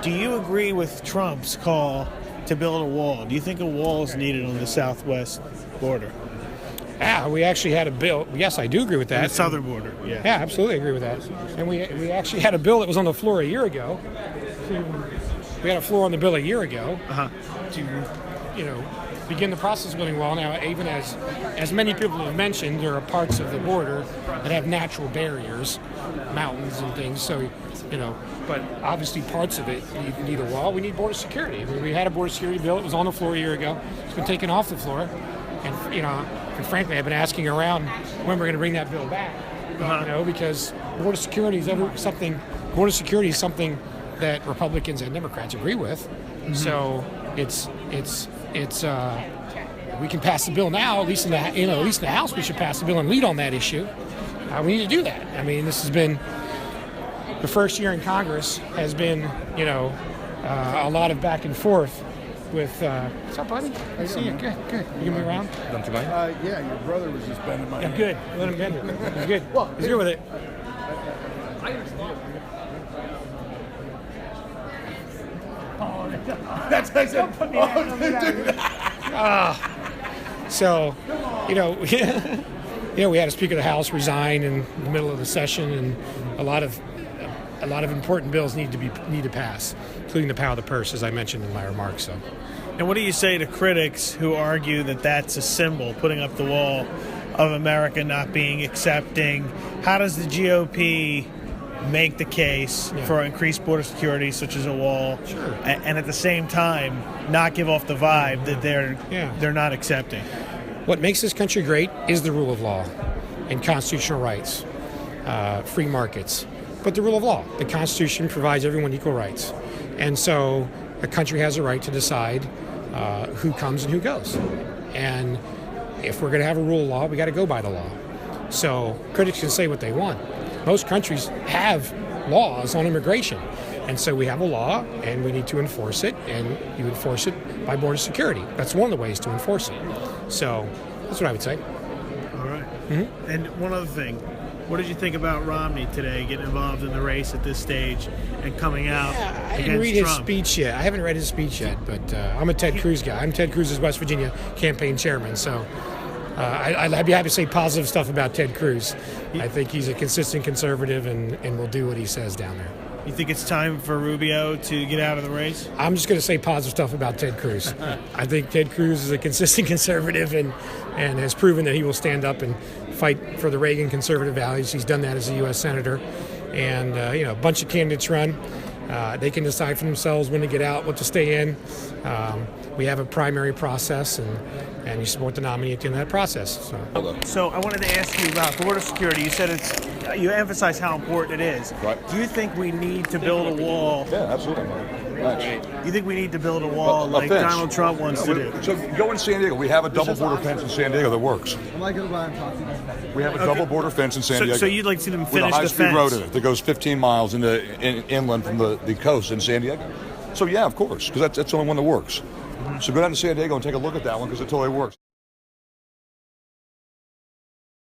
Do you agree with Trump's call to build a wall? Do you think a wall is needed on the southwest border? Yeah, we actually had a bill. Yes, I do agree with that. The southern border, yeah. Yeah, absolutely agree with that. And we actually had a bill that was on the floor a year ago. We had a floor on the bill a year ago to, begin the process of building a wall. Now, even as many people have mentioned, there are parts of the border that have natural barriers, mountains and things. So, but obviously parts of it need a wall. We need border security. I mean, we had a border security bill. It was on the floor a year ago. It's been taken off the floor. And frankly, I've been asking around when we're going to bring that bill back. Because border security is something that Republicans and Democrats agree with. Mm-hmm. So we can pass the bill now. At least in the House, we should pass the bill and lead on that issue. We need to do that. I mean, this has been the first year in Congress has been a lot of back and forth. With what's up, buddy? I see you. Good. You give me around? Don't you mind? Yeah, your brother was just bending my hand. Good. Let him bend it. He's good. He's good with it. That's what I said. So, we had a Speaker of the House resign in the middle of the session, and a lot of important bills need to pass, including the power of the purse, as I mentioned in my remarks. So, and what do you say to critics who argue that that's a symbol, putting up the wall of America not being accepting? How does the GOP make the case for increased border security, such as a wall, and at the same time not give off the vibe that they're not accepting? What makes this country great is the rule of law and constitutional rights, free markets. But the rule of law, the Constitution provides everyone equal rights. And so a country has a right to decide who comes and who goes. And if we're going to have a rule of law, we got to go by the law. So critics can say what they want. Most countries have laws on immigration. And so we have a law, and we need to enforce it, and you enforce it by border security. That's one of the ways to enforce it. So that's what I would say. All right. Mm-hmm. And one other thing. What did you think about Romney today getting involved in the race at this stage and coming out against Trump? I didn't read his speech yet. I haven't read his speech yet, but I'm a Ted Cruz guy. I'm Ted Cruz's West Virginia campaign chairman, so I'd be happy to say positive stuff about Ted Cruz. I think he's a consistent conservative and will do what he says down there. You think it's time for Rubio to get out of the race? I'm just going to say positive stuff about Ted Cruz. I think Ted Cruz is a consistent conservative and has proven that he will stand up and fight for the Reagan conservative values. He's done that as a U.S. Senator. And, a bunch of candidates run. They can decide for themselves when to get out, what to stay in. We have a primary process, and you support the nominee at the end of that process. So I wanted to ask you about border security. You said you emphasize how important it is. Right. Do you think we need to build a wall? Yeah, absolutely. Right. You think we need to build a wall like fence. Donald Trump wants to do? So go in San Diego. We have a double border fence in San Diego that works. We have a double border fence in San Diego. So you'd like to see them with finish a the high-speed fence? road in it that goes 15 miles inland from the coast in San Diego. So yeah, of course, because that's the only one that works. So go down to San Diego and take a look at that one because it totally works.